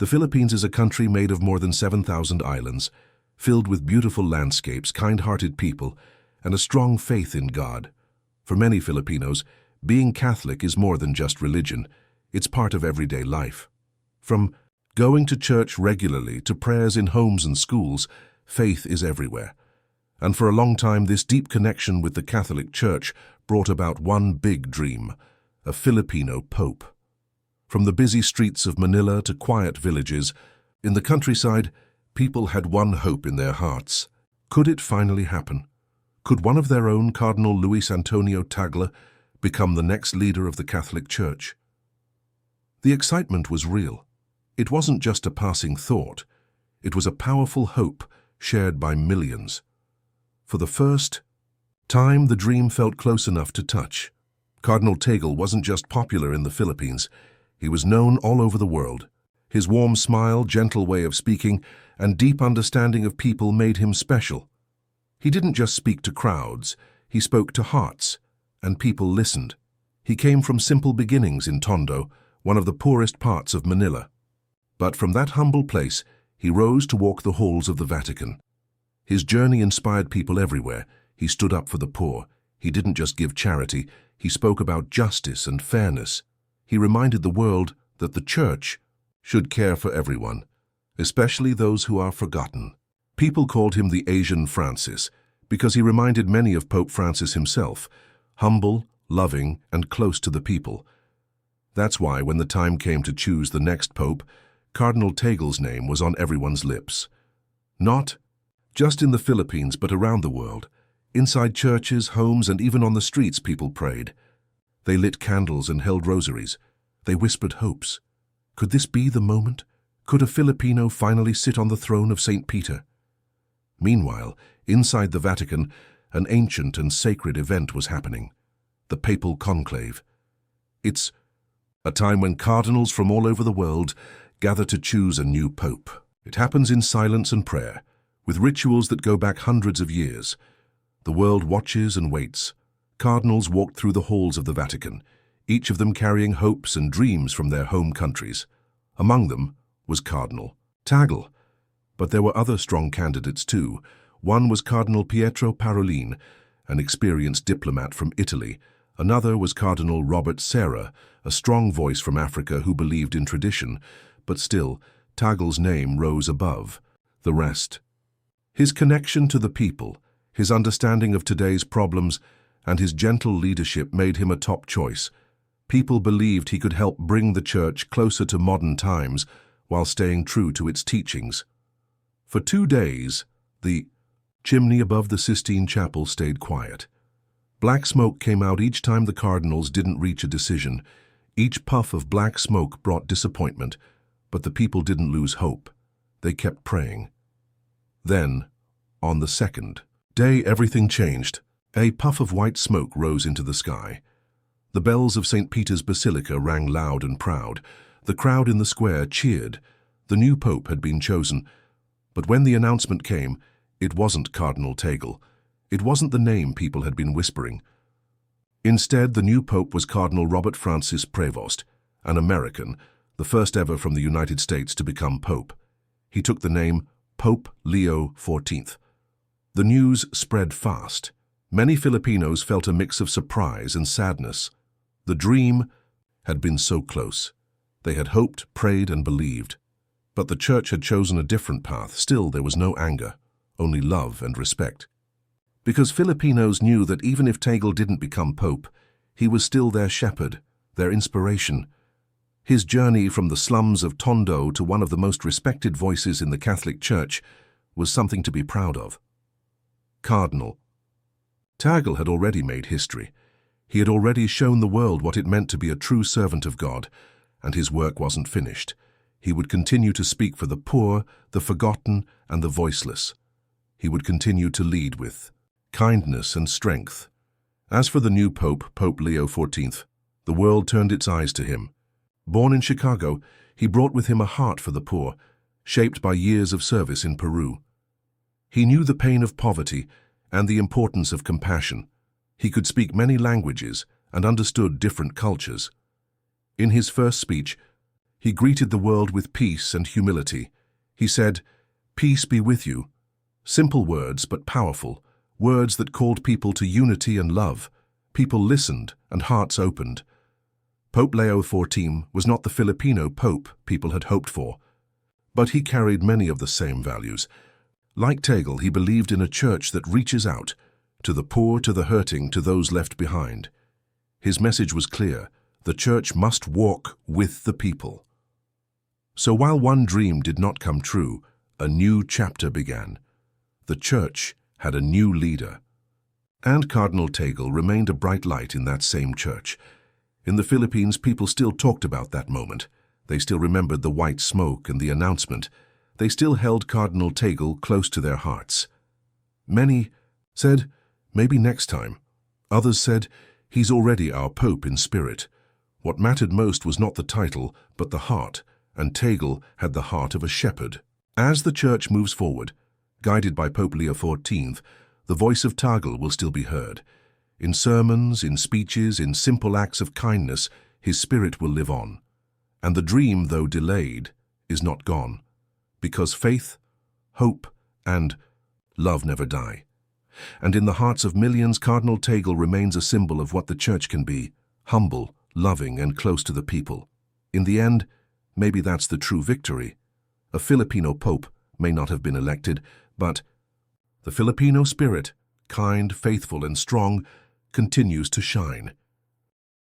The Philippines is a country made of more than 7,000 islands, filled with beautiful landscapes, kind-hearted people, and a strong faith in God. For many Filipinos, being Catholic is more than just religion. It's part of everyday life. From going to church regularly to prayers in homes and schools, faith is everywhere. And for a long time, this deep connection with the Catholic Church brought about one big dream: a Filipino Pope. From the busy streets of Manila to quiet villages, in the countryside, people had one hope in their hearts. Could it finally happen? Could one of their own, Cardinal Luis Antonio Tagle, become the next leader of the Catholic Church? The excitement was real. It wasn't just a passing thought. It was a powerful hope shared by millions. For the first time, the dream felt close enough to touch. Cardinal Tagle wasn't just popular in the Philippines. He was known all over the world. His warm smile, gentle way of speaking, and deep understanding of people made him special. He didn't just speak to crowds, he spoke to hearts, and people listened. He came from simple beginnings in Tondo, one of the poorest parts of Manila. But from that humble place, he rose to walk the halls of the Vatican. His journey inspired people everywhere. He stood up for the poor. He didn't just give charity, he spoke about justice and fairness. He reminded the world that the Church should care for everyone, especially those who are forgotten. People called him the Asian Francis because he reminded many of Pope Francis himself, humble, loving, and close to the people. That's why when the time came to choose the next pope, Cardinal Tagle's name was on everyone's lips. Not just in the Philippines, but around the world. Inside churches, homes, and even on the streets, people prayed. They lit candles and held rosaries. They whispered hopes. Could this be the moment? Could a Filipino finally sit on the throne of St. Peter? Meanwhile, inside the Vatican, an ancient and sacred event was happening: the papal conclave. It's a time when cardinals from all over the world gather to choose a new pope. It happens in silence and prayer, with rituals that go back hundreds of years. The world watches and waits. Cardinals walked through the halls of the Vatican, each of them carrying hopes and dreams from their home countries. Among them was Cardinal Tagle. But there were other strong candidates too. One was Cardinal Pietro Parolin, an experienced diplomat from Italy. Another was Cardinal Robert Serra, a strong voice from Africa who believed in tradition, but still, Tagle's name rose above the rest. His connection to the people, his understanding of today's problems, and his gentle leadership made him a top choice. People believed he could help bring the Church closer to modern times while staying true to its teachings. For 2 days, the chimney above the Sistine Chapel stayed quiet. Black smoke came out each time the cardinals didn't reach a decision. Each puff of black smoke brought disappointment, but the people didn't lose hope. They kept praying. Then, on the second day, everything changed. A puff of white smoke rose into the sky. The bells of St. Peter's Basilica rang loud and proud. The crowd in the square cheered. The new pope had been chosen. But when the announcement came, it wasn't Cardinal Tagle. It wasn't the name people had been whispering. Instead, the new pope was Cardinal Robert Francis Prevost, an American, the first ever from the United States to become pope. He took the name Pope Leo XIV. The news spread fast. Many Filipinos felt a mix of surprise and sadness. The dream had been so close. They had hoped, prayed, and believed. But the Church had chosen a different path. Still, there was no anger, only love and respect. Because Filipinos knew that even if Tagle didn't become pope, he was still their shepherd, their inspiration. His journey from the slums of Tondo to one of the most respected voices in the Catholic Church was something to be proud of. Cardinal Tagle had already made history. He had already shown the world what it meant to be a true servant of God, and his work wasn't finished. He would continue to speak for the poor, the forgotten, and the voiceless. He would continue to lead with kindness and strength. As for the new pope, Pope Leo XIV, the world turned its eyes to him. Born in Chicago, he brought with him a heart for the poor, shaped by years of service in Peru. He knew the pain of poverty and the importance of compassion. He could speak many languages and understood different cultures. In his first speech, He greeted the world with peace and humility. He said, "Peace be with you." Simple words, but powerful. Words that called people to unity and love. People listened and hearts opened. Pope Leo XIV was not the Filipino pope people had hoped for, but he carried many of the same values. Like Tagle, he believed in a church that reaches out, to the poor, to the hurting, to those left behind. His message was clear: the church must walk with the people. So while one dream did not come true, a new chapter began. The church had a new leader. And Cardinal Tagle remained a bright light in that same church. In the Philippines, people still talked about that moment. They still remembered the white smoke and the announcement. They still held Cardinal Tagle close to their hearts. Many said, "Maybe next time." Others said, "He's already our Pope in spirit." What mattered most was not the title, but the heart, and Tagle had the heart of a shepherd. As the Church moves forward, guided by Pope Leo XIV, the voice of Tagle will still be heard. In sermons, in speeches, in simple acts of kindness, his spirit will live on. And the dream, though delayed, is not gone, because faith, hope, and love never die. And in the hearts of millions, Cardinal Tagle remains a symbol of what the Church can be: humble, loving, and close to the people. In the end, maybe that's the true victory. A Filipino pope may not have been elected, but the Filipino spirit, kind, faithful, and strong, continues to shine.